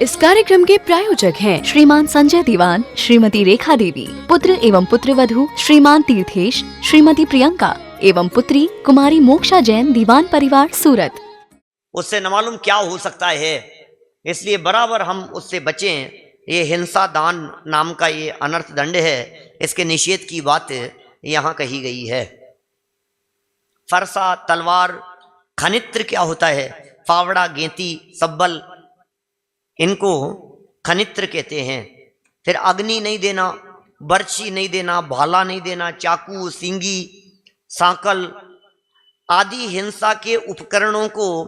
इस कार्यक्रम के प्रायोजक हैं श्रीमान संजय दीवान, श्रीमती रेखा देवी, पुत्र एवं पुत्र वधू श्रीमान तीर्थेश, श्रीमती प्रियंका एवं पुत्री कुमारी मोक्षा जैन, दीवान परिवार, सूरत। उससे न मालूम क्या हो सकता है, इसलिए बराबर हम उससे बचें। ये हिंसा दान नाम का ये अनर्थ दंड है, इसके निषेध की बात यहाँ कही गई है। फरसा, तलवार, खनित्र क्या होता है? फावड़ा, गेंती, सब्बल, इनको खनित्र कहते हैं। फिर अग्नि नहीं देना, बर्छी नहीं देना, भाला नहीं देना, चाकू, सींगी, सांकल आदि हिंसा के उपकरणों को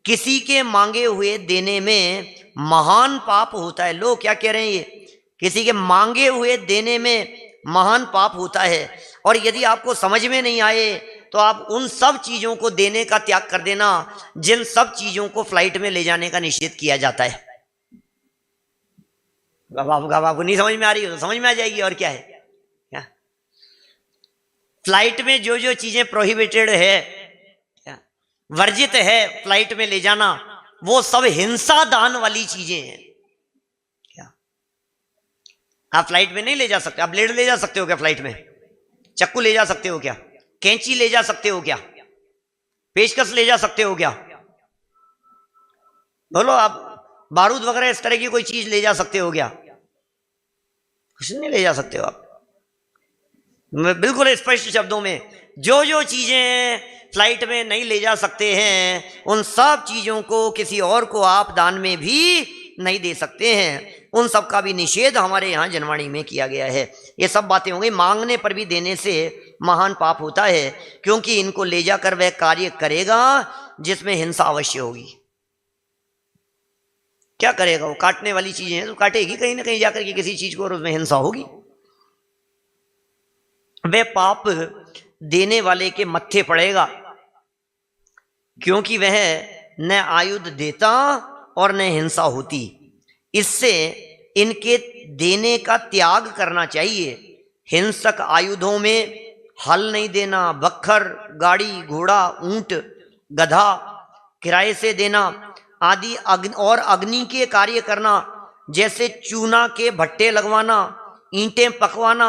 किसी के मांगे हुए देने में महान पाप होता है। लोग क्या कह रहे हैं? ये किसी के मांगे हुए देने में महान पाप होता है। और यदि आपको समझ में नहीं आए तो आप उन सब चीजों को देने का त्याग कर देना जिन सब चीजों को फ्लाइट में ले जाने का निषेध किया जाता है। आपको नहीं समझ में आ रही हो तो समझ में आ जाएगी, और क्या है। क्या फ्लाइट में जो जो चीजें प्रोहिबिटेड है, वर्जित है फ्लाइट में ले जाना, वो सब हिंसा दान वाली चीजें हैं। क्या आप फ्लाइट में नहीं ले जा सकते? आप ब्लेड ले जा सकते हो क्या फ्लाइट में? चाकू ले जा सकते हो क्या? कैंची ले जा सकते हो क्या? पेचकस ले जा सकते हो क्या? बोलो, आप बारूद वगैरह इस तरह की कोई चीज ले जा सकते हो क्या? कुछ नहीं ले जा सकते हो आप। बिल्कुल स्पष्ट शब्दों में जो जो चीजें फ्लाइट में नहीं ले जा सकते हैं, उन सब चीजों को किसी और को आप दान में भी नहीं दे सकते हैं। उन सब का भी निषेध हमारे यहाँ जनवाणी में किया गया है। ये सब बातें हो गई। मांगने पर भी देने से महान पाप होता है, क्योंकि इनको ले जाकर वह कार्य करेगा जिसमें हिंसा अवश्य होगी। क्या करेगा? वो काटने वाली चीजें हैं तो काटेगी कहीं ना कहीं जाकर के किसी चीज को, और उसमें हिंसा होगी। वह पाप देने वाले के मत्थे पड़ेगा, क्योंकि वह न आयुध देता और न हिंसा होती। इससे इनके देने का त्याग करना चाहिए। हिंसक आयुधों में हल नहीं देना, बख्तर, गाड़ी, घोड़ा, ऊंट, गधा किराए से देना आदि, और अग्नि के कार्य करना जैसे चूना के भट्टे लगवाना, ईंटें पकवाना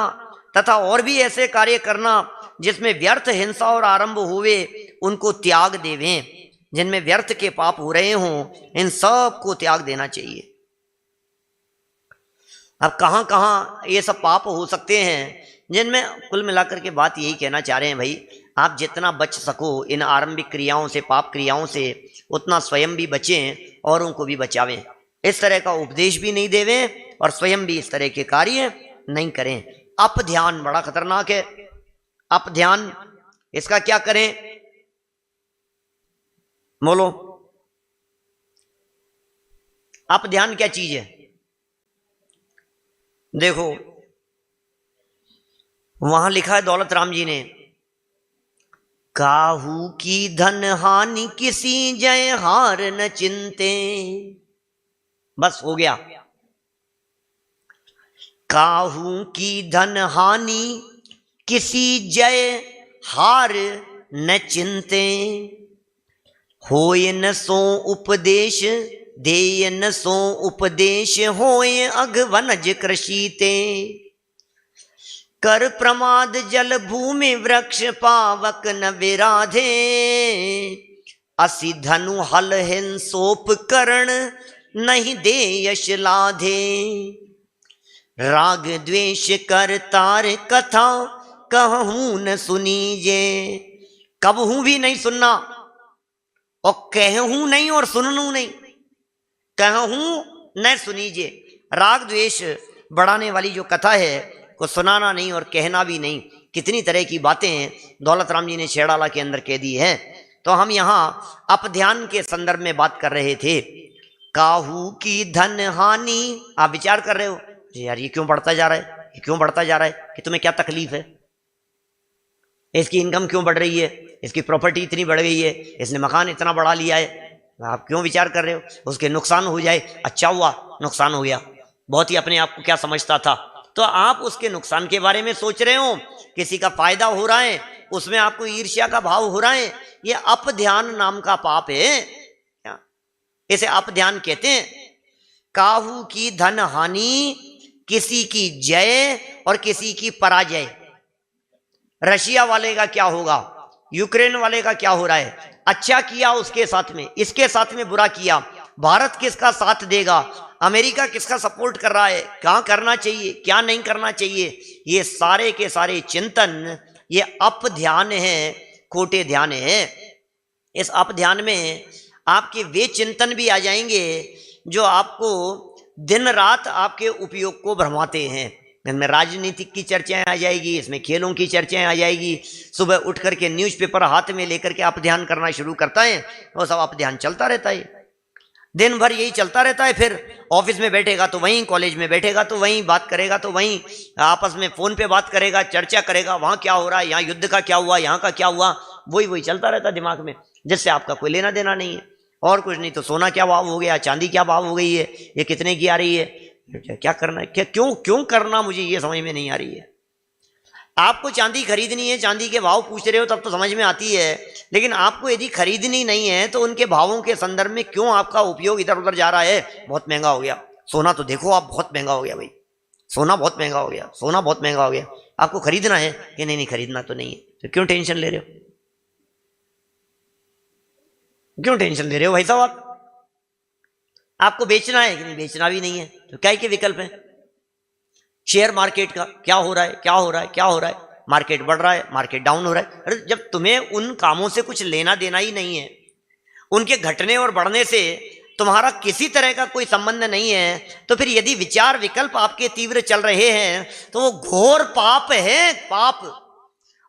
तथा और भी ऐसे कार्य करना जिसमें व्यर्थ हिंसा और आरंभ हुए, उनको त्याग देवें। जिनमें व्यर्थ के पाप हो रहे हों, इन सब को त्याग देना चाहिए। अब कहाँ कहाँ ये सब पाप हो सकते हैं, जिनमें कुल मिलाकर के बात यही कहना चाह रहे हैं, भाई आप जितना बच सको इन आरंभिक क्रियाओं से, पाप क्रियाओं से, उतना स्वयं भी बचें और उनको भी बचावें। इस तरह का उपदेश भी नहीं देवें और स्वयं भी इस तरह के कार्य नहीं करें। अप ध्यान बड़ा खतरनाक है। अप ध्यान, इसका क्या करें? बोलो, अप ध्यान क्या चीज है? देखो, वहां लिखा है दौलत राम जी ने, काहू की धन हानि किसी जय हार न चिंते। बस हो गया। काहू की धन हानि किसी जय हार न चिंते। होय न सो उपदेश देय न सो उपदेश, होय अघवनज कृषिते। कर प्रमाद जल भूमि वृक्ष पावक न विराधे। असि धनु हल हिंसोप करण नहीं दे यश लाधे। राग द्वेष कर तार कथा कहूं न सुनीजे। कबहू भी नहीं सुनना, और कहूं नहीं और सुननू नहीं, कहूं न सुनीजे। राग द्वेष बढ़ाने वाली जो कथा है को सुनाना नहीं और कहना भी नहीं। कितनी तरह की बातें दौलत राम जी ने छेड़ाला के अंदर कह दी है। तो हम यहाँ अपध्यान के संदर्भ में बात कर रहे थे। काहू की धन हानि, आप विचार कर रहे हो यार ये क्यों बढ़ता जा रहा है, ये क्यों बढ़ता जा रहा है, कि तुम्हें क्या तकलीफ है, इसकी इनकम क्यों बढ़ रही है, इसकी प्रॉपर्टी इतनी बढ़ गई है, इसने मकान इतना बढ़ा लिया है, आप क्यों विचार कर रहे हो? उसके नुकसान हो जाए, अच्छा हुआ नुकसान हो गया, बहुत ही अपने आप को क्या समझता था, तो आप उसके नुकसान के बारे में सोच रहे हो। किसी का फायदा हो रहा है उसमें आपको ईर्ष्या का भाव हो रहा है, ये अपध्यान नाम का पाप है। इसे अपध्यान कहते हैं। काहू की धन हानि, किसी की जय और किसी की पराजय। रशिया वाले का क्या होगा, यूक्रेन वाले का क्या हो रहा है, अच्छा किया उसके साथ में, इसके साथ में बुरा किया, भारत किसका साथ देगा, अमेरिका किसका सपोर्ट कर रहा है, क्या करना चाहिए क्या नहीं करना चाहिए, ये सारे के सारे चिंतन ये अप ध्यान है, खोटे ध्यान है। इस अप ध्यान में आपके वे चिंतन भी आ जाएंगे जो आपको दिन रात आपके उपयोग को भरमाते हैं। इनमें राजनीतिक की चर्चाएं आ जाएगी, इसमें खेलों की चर्चाएं आ जाएगी। सुबह उठ करके न्यूज़पेपर हाथ में लेकर के आप ध्यान करना शुरू करता है, वो सब आप ध्यान चलता रहता है, दिन भर यही चलता रहता है। फिर ऑफिस में बैठेगा तो वहीं, कॉलेज में बैठेगा तो वहीं, बात करेगा तो वहीं, आपस में फोन पे बात करेगा, चर्चा करेगा, वहां क्या हो रहा है, यहाँ युद्ध का क्या हुआ, यहाँ का क्या हुआ, वही वही चलता रहता है दिमाग में, जिससे आपका कोई लेना देना नहीं है और कुछ नहीं। तो सोना क्या भाव हो गया, चांदी क्या भाव हो गई है, ये कितने की आ रही है, क्या करना है, क्या क्यों क्यों करना, मुझे ये समझ में नहीं आ रही है। आपको चांदी खरीदनी है, चांदी के भाव पूछ रहे हो तब तो समझ में आती है, लेकिन आपको यदि खरीदनी नहीं है तो उनके भावों के संदर्भ में क्यों आपका उपयोग इधर उधर जा रहा है। बहुत महंगा हो गया सोना, तो देखो आप, बहुत महंगा हो गया भाई, सोना बहुत महंगा हो गया, सोना बहुत महंगा हो गया, आपको खरीदना है कि नहीं, नहीं खरीदना तो नहीं है, तो क्यों टेंशन ले रहे हो, क्यों टेंशन ले रहे हो भाई साहब। आपको बेचना है कि नहीं, बेचना भी नहीं है, तो क्या के विकल्प है। शेयर मार्केट का क्या हो रहा है, क्या हो रहा है, क्या हो रहा है, मार्केट बढ़ रहा है, मार्केट डाउन हो रहा है। अरे जब तुम्हें उन कामों से कुछ लेना देना ही नहीं है, उनके घटने और बढ़ने से तुम्हारा किसी तरह का कोई संबंध नहीं है, तो फिर यदि विचार विकल्प आपके तीव्र चल रहे हैं तो वो घोर पाप है, पाप।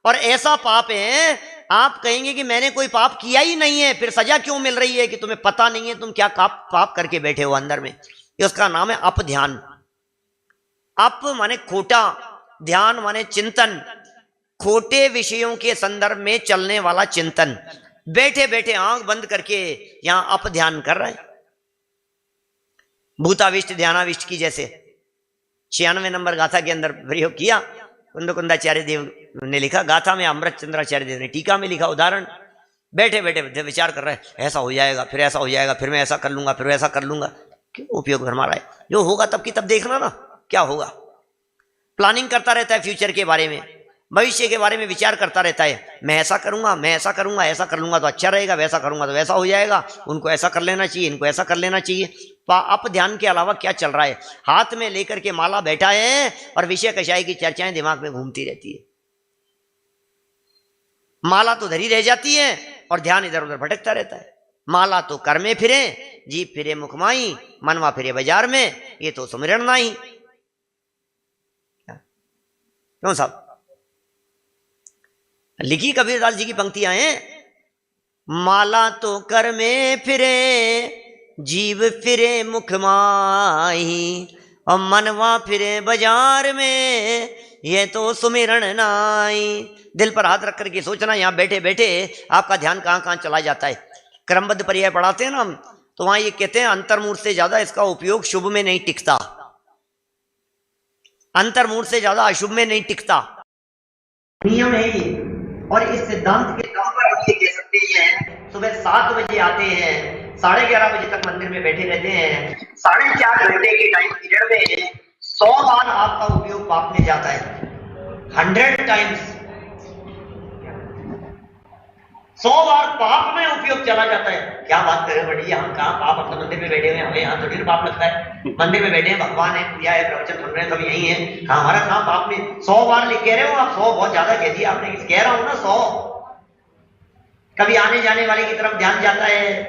और ऐसा पाप है, आप कहेंगे कि मैंने कोई पाप किया ही नहीं है, फिर सजा क्यों मिल रही है कि तुम्हें पता नहीं है तुम क्या पाप करके बैठे हो अंदर में। उसका नाम है अप ध्यान। अप माने खोटा, ध्यान माने चिंतन, खोटे विषयों के संदर्भ में चलने वाला चिंतन। बैठे बैठे आंख बंद करके यहां अप ध्यान कर रहे हैं, भूताविष्ट ध्यानाविष्ट की जैसे 96 नंबर गाथा के अंदर प्रयोग किया। कुंदकुंदाचार्य देव ने लिखा गाथा में, अमृत चंद्राचार्य देव ने टीका में लिखा उदाहरण। बैठे बैठे विचार कर रहे हैं, ऐसा हो जाएगा, फिर ऐसा हो जाएगा, फिर मैं ऐसा कर लूंगा, फिर ऐसा कर लूंगा। क्यों उपयोग भरमा रहा है, जो होगा तब की तब देखना ना क्या होगा। प्लानिंग करता रहता है फ्यूचर के बारे में, भविष्य के बारे में विचार करता रहता है, मैं ऐसा करूंगा, मैं ऐसा करूंगा, ऐसा कर लूंगा तो अच्छा रहेगा, वैसा करूंगा तो वैसा हो जाएगा, उनको ऐसा कर लेना चाहिए, इनको ऐसा कर लेना चाहिए। अप ध्यान के अलावा क्या चल रहा है, हाथ में लेकर के माला बैठा है और विषय कषाय की चर्चाएं दिमाग में घूमती रहती है। माला तो धरी रह जाती है और ध्यान इधर उधर भटकता रहता है। माला तो कर में फिरे, जीप फिरे मुखमाई, मनवा फिरे बाजार में, ये तो सुमिरन नहीं। क्यों साहब, लिखी कबीरदास जी की पंक्तियां हैं, माला तो कर में फिरे, जीव फिरे मुखमाई, और मनवा फिरे बाजार में, ये तो सुमिरन नाई। दिल पर हाथ रख करके सोचना, यहां बैठे बैठे आपका ध्यान कहां कहां चला जाता है। क्रमबद्ध पर्याय पढ़ाते हैं ना हम, तो वहां ये कहते हैं अंतर्मूढ़ से ज्यादा इसका उपयोग शुभ में नहीं टिकता, अंतर्मूढ़ से ज्यादा अशुभ में नहीं टिकता, नियम है ये। और इस सिद्धांत के दम पर हम ये कह सकते हैं, सुबह 7 बजे आते हैं, 11:30 बजे तक मंदिर में बैठे रहते हैं, 4.5 घंटे के टाइम पीरियड में 100 बार आपका उपयोग पाप में जाता है, 100 टाइम्स 100 बार पाप में उपयोग चला जाता है। क्या बात करें बड़ी, हम कहाँ पाप, अपने मंदिर में बैठे हुए हैं, हमें यहाँ तो ढेर पाप लगता है, मंदिर में बैठे हैं, भगवान है, पूजा है, प्रवचन सुन रहे हैं, सब यही है, हमारा कहाँ पाप में। 100 बार लिख कह रहे हो आप, 100 बहुत ज्यादा कह दिया आपने, कह रहा हूं ना 100। कभी आने जाने वाले की तरफ ध्यान जाता है,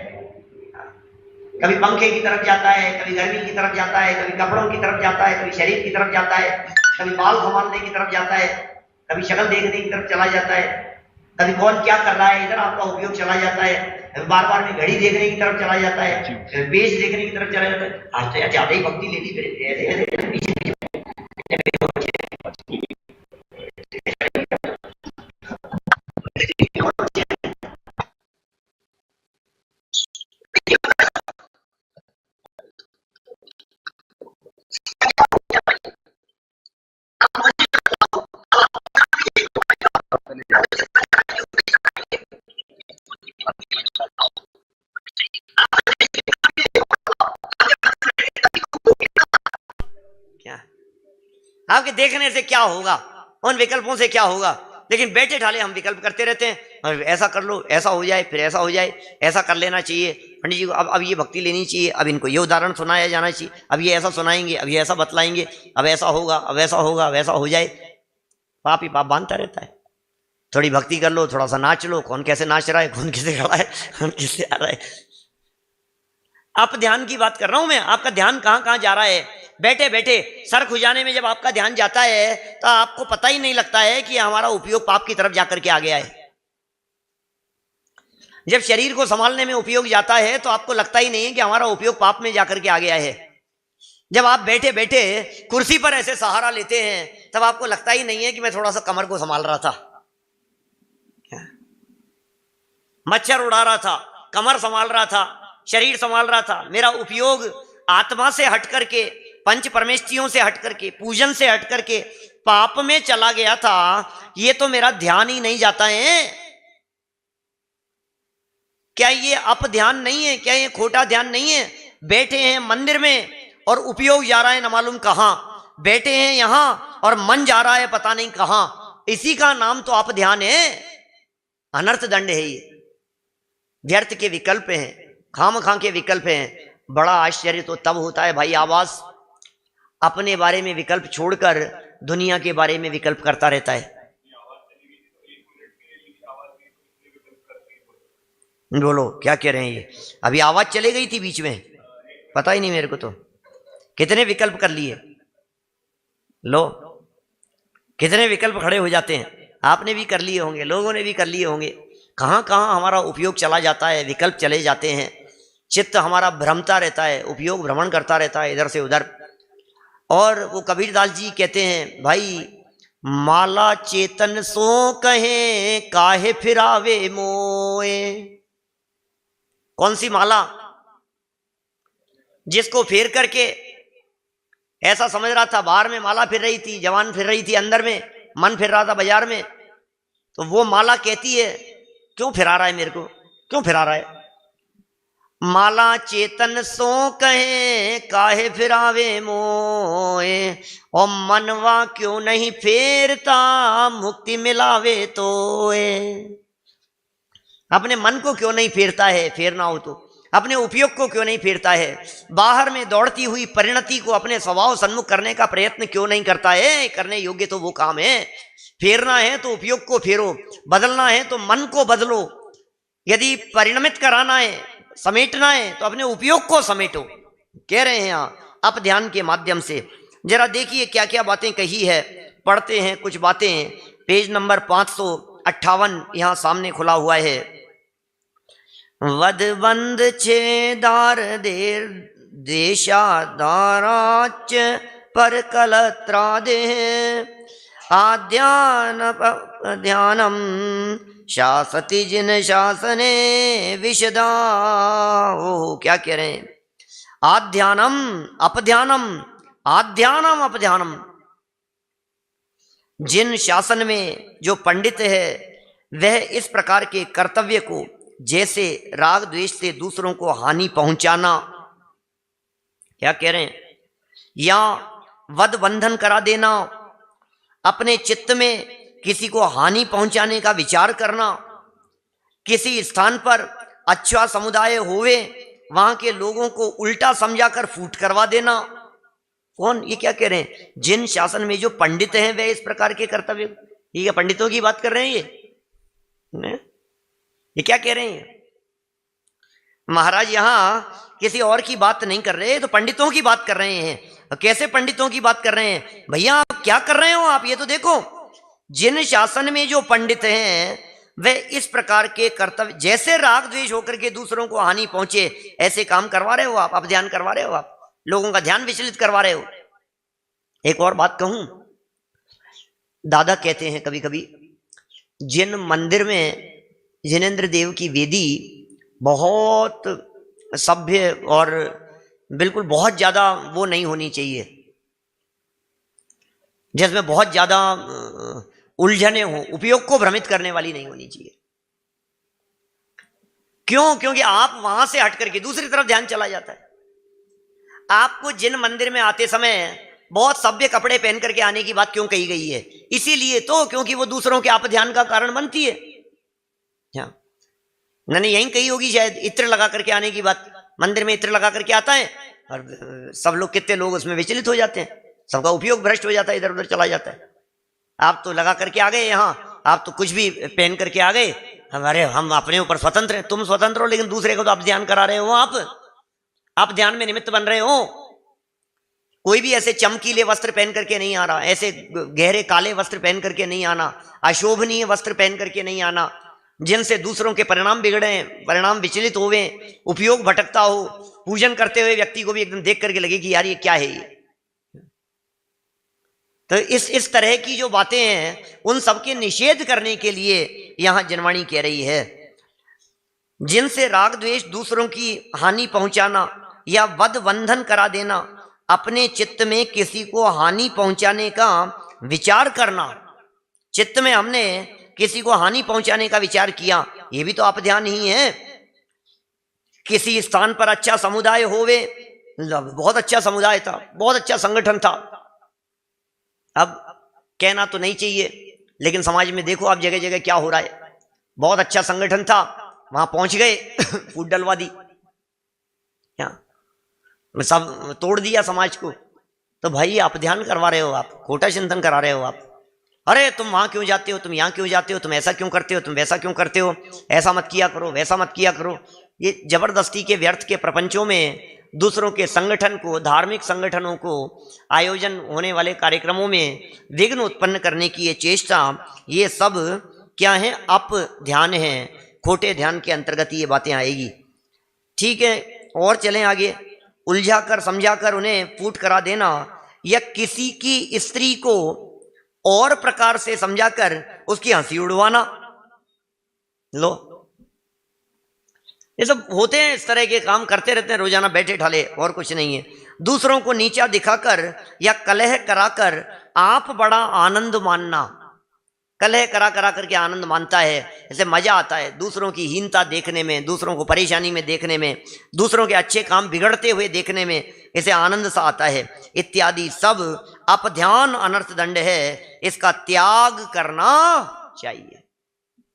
कभी पंखे की तरफ जाता है, कभी गर्मी की तरफ जाता है, कभी कपड़ों की तरफ जाता है, कभी शरीर की तरफ जाता है, कभी बाल संभालने की तरफ जाता है, कभी शक्ल देखने की तरफ चला जाता है, कभी कौन क्या कर रहा है इधर आपका उपयोग चला जाता है, बार बार में घड़ी देखने की तरफ चला जाता है, बेच देखने की तरफ चला जाता है। आज तो ज्यादा ही भक्ति ले ली, आपके देखने से क्या होगा, उन विकल्पों से क्या होगा। लेकिन बैठे ठाले हम विकल्प करते रहते हैं, और ऐसा कर लो, ऐसा हो जाए, फिर ऐसा हो जाए, ऐसा कर लेना चाहिए पंडित जी को, अब ये भक्ति लेनी चाहिए, अब इनको ये उदाहरण सुनाया जाना चाहिए, अब ये ऐसा सुनाएंगे, अब ये ऐसा बतलाएंगे, अब ऐसा होगा, अब ऐसा होगा, अब ऐसा हो जाए। पाप ही पाप बांधता रहता है। थोड़ी भक्ति कर लो, थोड़ा सा नाच लो, कौन कैसे नाच रहा है, कौन कैसे खड़ा है, कौन कैसे आ रहा है। आप ध्यान की बात कर रहा हूं मैं, आपका ध्यान कहां कहां जा रहा है। बैठे बैठे सर खुजाने में जब आपका ध्यान जाता है तो आपको पता ही नहीं लगता है कि हमारा उपयोग पाप की तरफ जाकर के आ गया है। जब शरीर को संभालने में उपयोग जाता है तो आपको लगता ही नहीं है कि हमारा उपयोग पाप में जाकर के आ गया है। जब आप बैठे बैठे कुर्सी पर ऐसे सहारा लेते हैं तब आपको लगता ही नहीं है कि मैं थोड़ा सा कमर को संभाल रहा था, मच्छर उड़ा रहा था, कमर संभाल रहा था, शरीर संभाल रहा था। मेरा उपयोग आत्मा से हट करके, पंच परमेष्ठियों से हट करके, पूजन से हट करके पाप में चला गया था। ये तो मेरा ध्यान ही नहीं जाता है। क्या ये अप ध्यान नहीं है? क्या ये खोटा ध्यान नहीं है? बैठे हैं मंदिर में और उपयोग जा रहा है न मालूम कहां, बैठे हैं यहां और मन जा रहा है पता नहीं कहां। इसी का नाम तो अप ध्यान है। अनर्थ दंड है ये, व्यर्थ के विकल्प हैं, खाम खां के विकल्प हैं। बड़ा आश्चर्य तो तब होता है भाई आवाज अपने बारे में विकल्प छोड़कर दुनिया के बारे में विकल्प करता रहता है। बोलो क्या कह रहे हैं ये? अभी आवाज चले गई थी बीच में, पता ही नहीं मेरे को तो। कितने विकल्प कर लिए, लो कितने विकल्प खड़े हो जाते हैं। आपने भी कर लिए होंगे, लोगों ने भी कर लिए होंगे। कहां कहां हमारा उपयोग चला जाता है, विकल्प चले जाते हैं। चित्त हमारा भ्रमता रहता है, उपयोग भ्रमण करता रहता है इधर से उधर। और वो कबीरदास जी कहते हैं भाई, माला चेतन सो कहे काहे फिरावे मोए। कौन सी माला? जिसको फेर करके ऐसा समझ रहा था बाहर में माला फिर रही थी, जवान फिर रही थी, अंदर में मन फिर रहा था बाजार में, तो वो माला कहती है क्यों फिरा रहा है मेरे को, क्यों फिरा रहा है। माला चेतन सो कहे काहे फिरावे मोए, और मनवा क्यों नहीं फेरता मुक्ति मिलावे तोए। अपने मन को क्यों नहीं फेरता है, फेरना हो तो अपने उपयोग को क्यों नहीं फेरता है। बाहर में दौड़ती हुई परिणति को अपने स्वभाव सन्मुख करने का प्रयत्न क्यों नहीं करता है। करने योग्य तो वो काम है। फेरना है तो उपयोग को फेरो, बदलना है तो मन को बदलो। यदि परिणमित कराना है, समेटना है, तो अपने उपयोग को समेटो। कह रहे हैं यहाँ अप ध्यान के माध्यम से। जरा देखिए क्या क्या बातें कही है, पढ़ते हैं कुछ बातें। पेज नंबर 558 यहाँ सामने खुला हुआ है। वध बंद छेदार देर देशा दाराच पर कलत्रा दे, आध्यान ध्यानम शासति जिन शासने विशदा। ओ क्या कह रहे हैं? आध्यानम अपध्यानम, आध्यानम अपध्यानम। जिन शासन में जो पंडित है वह इस प्रकार के कर्तव्य को, जैसे राग द्वेष से दूसरों को हानि पहुंचाना, क्या कह रहे हैं, या वध बंधन करा देना, अपने चित्त में किसी को हानि पहुंचाने का विचार करना, किसी स्थान पर अच्छा समुदाय होवे वहां के लोगों को उल्टा समझाकर फूट करवा देना। कौन? ये क्या कह रहे हैं? जिन शासन में जो पंडित हैं वे इस प्रकार के कर्तव्य। ठीक है, पंडितों की बात कर रहे हैं ये क्या कह रहे हैं महाराज? यहां किसी और की बात नहीं कर रहे, तो पंडितों की बात कर रहे हैं। कैसे पंडितों की बात कर रहे हैं? भैया आप क्या कर रहे हो? आप ये तो देखो, जिन शासन में जो पंडित हैं वे इस प्रकार के कर्तव्य, जैसे राग द्वेष होकर के दूसरों को हानि पहुंचे, ऐसे काम करवा रहे हो आप। अब ध्यान करवा रहे हो आप, लोगों का ध्यान विचलित करवा रहे हो। एक और बात कहूं, दादा कहते हैं कभी कभी, जिन मंदिर में जिनेंद्र देव की वेदी बहुत सभ्य और बिल्कुल बहुत ज्यादा वो नहीं होनी चाहिए, जिसमें बहुत ज्यादा उलझने हो, उपयोग को भ्रमित करने वाली नहीं होनी चाहिए। क्यों? क्योंकि आप वहां से हट करके दूसरी तरफ ध्यान चला जाता है। आपको जिन मंदिर में आते समय बहुत सभ्य कपड़े पहन करके आने की बात क्यों कही गई है? इसीलिए तो क्योंकि वो दूसरों के आप ध्यान का कारण बनती है। मैंने यही कही होगी शायद, इत्र लगा करके आने की बात। मंदिर में इत्र लगा करके आता है और सब लोग, कितने लोग उसमें विचलित हो जाते हैं, सबका उपयोग भ्रष्ट हो जाता है, इधर उधर चला जाता है। आप तो लगा करके आ गए यहाँ, आप तो कुछ भी पहन करके आ गए, हमारे हम अपने ऊपर स्वतंत्र हैं। तुम स्वतंत्र हो लेकिन दूसरे को तो आप ध्यान करा रहे हो, आप ध्यान में निमित्त बन रहे हो। कोई भी ऐसे चमकीले वस्त्र पहन करके नहीं आ रहा, ऐसे गहरे काले वस्त्र पहन करके नहीं आना, अशोभनीय वस्त्र पहन करके नहीं आना, जिनसे दूसरों के परिणाम बिगड़े, परिणाम विचलित होवे, उपयोग भटकता हो। पूजन करते हुए व्यक्ति को भी एकदम देख करके लगे कि यार ये क्या है ये। तो इस तरह की जो बातें हैं उन सबके निषेध करने के लिए यहां जनवाणी कह रही है, जिनसे राग द्वेष, दूसरों की हानि पहुंचाना या वध बंधन करा देना, अपने चित्त में किसी को हानि पहुंचाने का विचार करना। चित्त में हमने किसी को हानि पहुंचाने का विचार किया, ये भी तो अपध्यान ही है। किसी स्थान पर अच्छा समुदाय होवे, बहुत अच्छा समुदाय था, बहुत अच्छा संगठन था, अब कहना तो नहीं चाहिए लेकिन समाज में देखो आप जगह जगह क्या हो रहा है। बहुत अच्छा संगठन था, वहां पहुंच गए फूट डलवा दी, क्या सब तोड़ दिया समाज को। तो भाई आप ध्यान करवा रहे हो, आप खोटा चिंतन करा रहे हो आप। अरे तुम वहां क्यों जाते हो, तुम यहाँ क्यों जाते हो, तुम ऐसा क्यों करते हो, तुम वैसा क्यों करते हो, ऐसा मत किया करो, वैसा मत किया करो। ये जबरदस्ती के व्यर्थ के प्रपंचों में दूसरों के संगठन को, धार्मिक संगठनों को, आयोजन होने वाले कार्यक्रमों में विघ्न उत्पन्न करने की ये चेष्टा, ये सब क्या है? अप ध्यान है, खोटे ध्यान के अंतर्गत ये बातें आएगी। ठीक है, और चलें आगे। उलझा कर समझा कर उन्हें फूट करा देना या किसी की स्त्री को और प्रकार से समझाकर उसकी हंसी उड़वाना। लो, ये सब होते हैं, इस तरह के काम करते रहते हैं रोजाना बैठे ठाले, और कुछ नहीं है। दूसरों को नीचा दिखाकर या कलह कराकर आप बड़ा आनंद मानना। कलह करा करा करके आनंद मानता है, ऐसे मजा आता है दूसरों की हीनता देखने में, दूसरों को परेशानी में देखने में, दूसरों के अच्छे काम बिगड़ते हुए देखने में इसे आनंद सा आता है। इत्यादि सब अपध्यान अनर्थ दंड है, इसका त्याग करना चाहिए।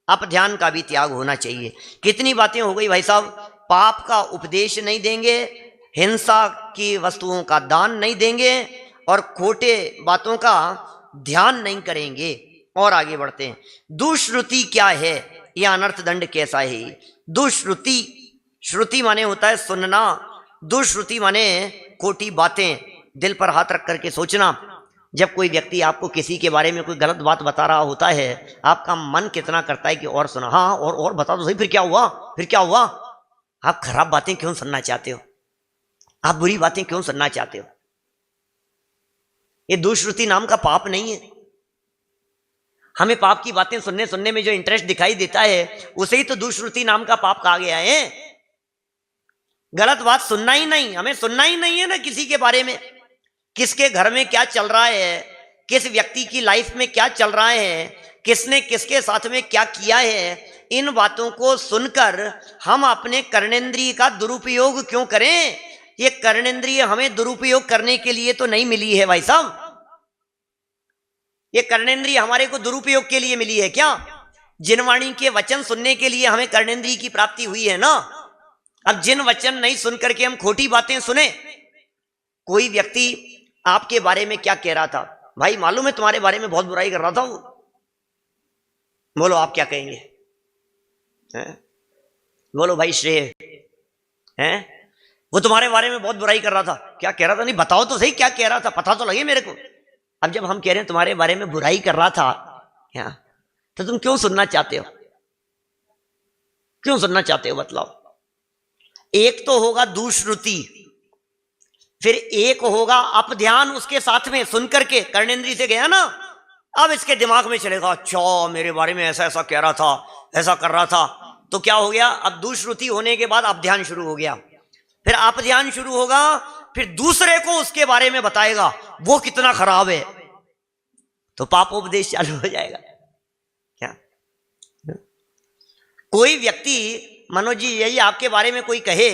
अपध्यान का भी त्याग होना चाहिए। कितनी बातें हो गई भाई साहब। पाप का उपदेश नहीं देंगे, हिंसा की वस्तुओं का दान नहीं देंगे, और खोटे बातों का ध्यान नहीं करेंगे। और आगे बढ़ते हैं। दुश्रुति क्या है, यह अनर्थ दंड कैसा है? दुश्रुति, श्रुति माने होता है सुनना, दुश्रुति माने खोटी बातें, दिल पर हाथ रख करके सोचना। जब कोई व्यक्ति आपको किसी के बारे में कोई गलत बात बता रहा होता है, आपका मन कितना करता है कि और सुना, हाँ और बता दो सही, फिर क्या हुआ, फिर क्या हुआ। आप खराब बातें क्यों सुनना चाहते हो, आप बुरी बातें क्यों सुनना चाहते हो? ये दुश्रुति नाम का पाप नहीं है। हमें पाप की बातें सुनने में जो इंटरेस्ट दिखाई देता है उसे ही तो दुश्रुति नाम का पाप कहा गया है। गलत बात सुनना ही नहीं, हमें सुनना ही नहीं है ना किसी के बारे में, किसके घर में क्या चल रहा है, किस व्यक्ति की लाइफ में क्या चल रहा है, किसने किसके साथ में क्या किया है। इन बातों को सुनकर हम अपने कर्णेंद्रिय का दुरुपयोग क्यों करें? ये कर्णेंद्रिय हमें दुरुपयोग करने के लिए तो नहीं मिली है भाई साहब। ये कर्णेंद्रिय हमारे को दुरुपयोग के लिए मिली है क्या? जिनवाणी के वचन सुनने के लिए हमें कर्णेंद्रिय की प्राप्ति हुई है ना। अब जिन वचन नहीं सुन करके हम खोटी बातें सुने। कोई व्यक्ति आपके बारे में क्या कह रहा था, भाई मालूम है तुम्हारे बारे में बहुत बुराई कर रहा था वो, बोलो आप क्या कहेंगे? बोलो भाई श्रेय है, वो तुम्हारे बारे में बहुत बुराई कर रहा था, क्या कह रहा था? नहीं बताओ तो सही क्या कह रहा था, पता तो लगे मेरे को। अब जब हम कह रहे हैं तुम्हारे बारे में बुराई कर रहा था क्या, तो तुम क्यों सुनना चाहते हो? क्यों सुनना चाहते हो बतलाओ। एक तो होगा दुश्रुति, फिर एक होगा अपध्यान। उसके साथ में सुन करके कर्णेंद्रिय से गया ना, अब इसके दिमाग में चलेगा अच्छा मेरे बारे में ऐसा ऐसा कह रहा था, ऐसा कर रहा था। तो क्या हो गया, अब दुश्रुति होने के बाद अपध्यान शुरू हो गया, फिर अपध्यान शुरू होगा, फिर दूसरे को उसके बारे में बताएगा वो कितना खराब है, तो पापोपदेश चालू हो जाएगा। क्या कोई व्यक्ति, मनोज जी यही आपके बारे में कोई कहे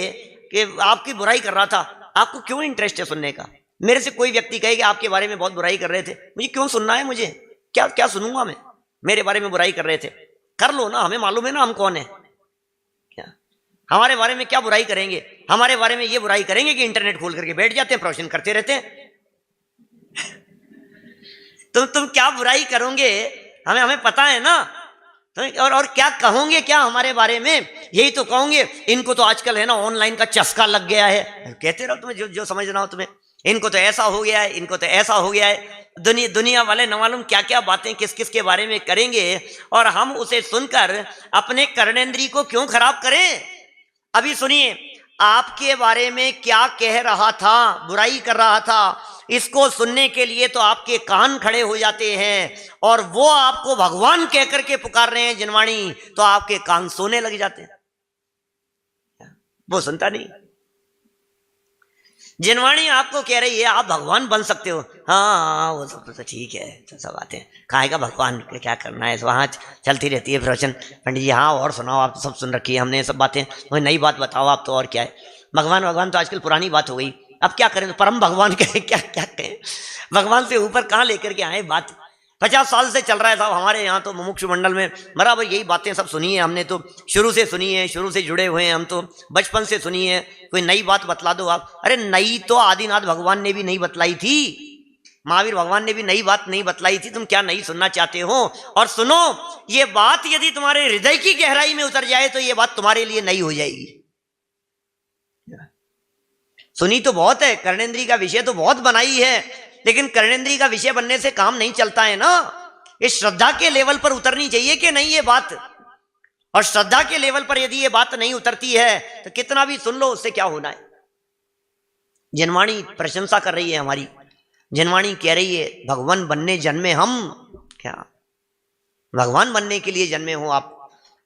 कि आपकी बुराई कर रहा था, आपको क्यों इंटरेस्ट है सुनने का? मेरे से कोई व्यक्ति कहे कि आपके बारे में बहुत बुराई कर रहे थे, मुझे क्यों सुनना है? मुझे क्या क्या सुनूंगा मैं? मेरे बारे में बुराई कर रहे थे, कर लो ना, हमें मालूम है ना हम कौन है। क्या हमारे बारे में क्या बुराई करेंगे? हमारे बारे में ये बुराई करेंगे कि इंटरनेट खोल करके बैठ जाते हैं, प्रवचन करते रहते हैं। तुम क्या बुराई करोगे? हमें पता है ना। और क्या कहोगे क्या हमारे बारे में? यही तो कहोगे, इनको तो आजकल है ना ऑनलाइन का चस्का लग गया है। कहते रहो तुम्हें जो समझना हो तुम्हें, इनको तो ऐसा हो गया है, इनको तो ऐसा हो गया है। दुनिया वाले न मालूम क्या क्या बातें किस किस के बारे में करेंगे, और हम उसे सुनकर अपने कर्णेंद्रिय को क्यों खराब करें? अभी सुनिए, आपके बारे में क्या कह रहा था, बुराई कर रहा था, इसको सुनने के लिए तो आपके कान खड़े हो जाते हैं, और वो आपको भगवान कह करके पुकार रहे हैं जिनवाणी, तो आपके कान सोने लग जाते हैं। वो सुनता नहीं। जिनवाणी आपको कह रही है आप भगवान बन सकते हो, हाँ वो सब तो ठीक है, तो सब बातें काहे का भगवान के क्या करना है, वहाँ चलती रहती है प्रवचन। पंडित जी हाँ और सुनाओ, आप तो सब सुन रखी है हमने ये सब बातें, कोई नई बात बताओ आप तो, और क्या है? भगवान तो आजकल पुरानी बात हो गई, अब क्या करें? परम भगवान कहें, क्या क्या कहें? भगवान से ऊपर कहाँ लेकर के आए बात? 50 साल से चल रहा है साहब हमारे यहाँ तो मुमुक्षु मंडल में, बराबर यही बातें सब सुनी है हमने, तो शुरू से सुनी है, शुरू से जुड़े हुए हैं हम, तो बचपन से सुनी है। कोई नई बात बतला दो आप। अरे नई तो आदिनाथ भगवान ने भी नहीं बतलाई थी, महावीर भगवान ने भी नई बात नहीं बतलाई थी, तुम क्या नई सुनना चाहते हो? और सुनो, ये बात यदि तुम्हारे हृदय की गहराई में उतर जाए तो ये बात तुम्हारे लिए नई हो जाएगी। सुनी तो बहुत है, कर्णेंद्रिय का विषय तो बहुत बनाई है, लेकिन कर्णेंद्रिय का विषय बनने से काम नहीं चलता है ना। इस श्रद्धा के लेवल पर उतरनी चाहिए कि नहीं ये बात, और श्रद्धा के लेवल पर यदि ये बात नहीं उतरती है तो कितना भी सुन लो उससे क्या होना है। जिनवाणी प्रशंसा कर रही है हमारी, जिनवाणी कह रही है भगवान बनने जन्मे हम, क्या भगवान बनने के लिए जन्मे हो आप,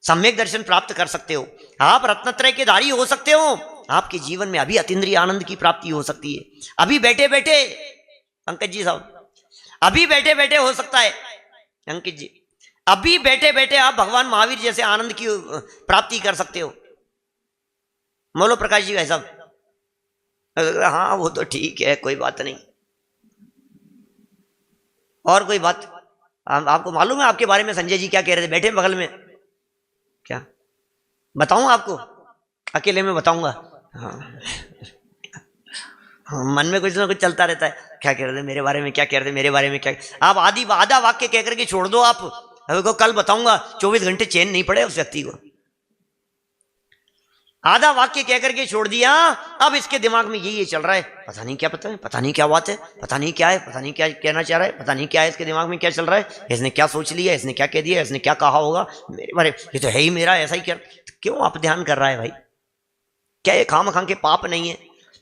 सम्यक दर्शन प्राप्त कर सकते हो, आप रत्नत्रय के धारी हो सकते हो, आपके जीवन में अभी अतीन्द्रिय आनंद की प्राप्ति हो सकती है। अभी बैठे बैठे पंकज जी साहब, अभी बैठे बैठे हो सकता है अंकित जी, अभी बैठे बैठे आप भगवान महावीर जैसे आनंद की प्राप्ति कर सकते हो। बोलो प्रकाश जी भाई साहब, हाँ वो तो ठीक है, कोई बात नहीं। और कोई बात? आपको मालूम है आपके बारे में संजय जी क्या कह रहे थे बैठे बगल में? क्या बताऊं आपको? अकेले में बताऊंगा? हाँ मन में कुछ ना कुछ चलता रहता है, क्या कह रहे थे मेरे बारे में, क्या कह रहे थे मेरे बारे में, क्या? आप आधा वाक्य कह करके छोड़ दो, आप को कल बताऊंगा, 24 घंटे चैन नहीं पड़े उस व्यक्ति को। आधा वाक्य कह करके छोड़ दिया, अब इसके दिमाग में ये चल रहा है, पता नहीं क्या, पता नहीं क्या बात है, पता नहीं क्या है, पता नहीं क्या कहना चाह रहा है, पता नहीं क्या है इसके दिमाग में क्या चल रहा है, इसने क्या सोच लिया, इसने क्या कह दिया, इसने क्या कहा होगा मेरे बारे, ये तो है ही मेरा, ऐसा ही क्या? क्यों आप ध्यान कर रहा है भाई? क्या ये खाम के पाप नहीं है,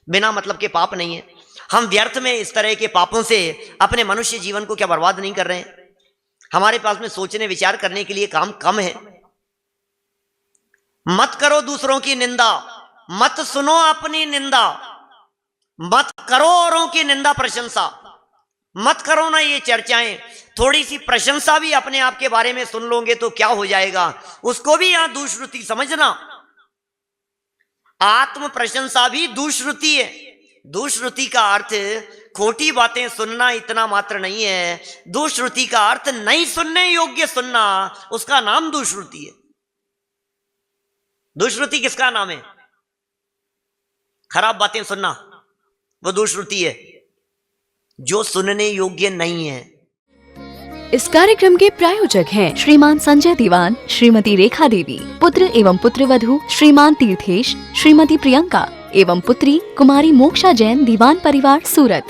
बिना मतलब के पाप नहीं है? हम व्यर्थ में इस तरह के पापों से अपने मनुष्य जीवन को क्या बर्बाद नहीं कर रहे हैं? हमारे पास में सोचने विचार करने के लिए काम कम है। मत करो दूसरों की निंदा, मत सुनो अपनी निंदा, मत करो औरों की निंदा प्रशंसा, मत करो ना ये चर्चाएं। थोड़ी सी प्रशंसा भी अपने आप के बारे में सुन लोगे तो क्या हो जाएगा, उसको भी यहां दुष्श्रुति समझना। आत्म प्रशंसा भी दुष्श्रुति है। दुष्श्रुति का अर्थ खोटी बातें सुनना इतना मात्र नहीं है, दुष्श्रुति का अर्थ नहीं सुनने योग्य सुनना, उसका नाम दुष्श्रुति है। दुष्श्रुति किसका नाम है? खराब बातें सुनना, वो दुष्श्रुति है जो सुनने योग्य नहीं है। इस कार्यक्रम के प्रायोजक हैं श्रीमान संजय दीवान, श्रीमती रेखा देवी, पुत्र एवं पुत्रवधू श्रीमान तीर्थेश, श्रीमती प्रियंका एवं पुत्री कुमारी मोक्षा जैन, दीवान परिवार सूरत।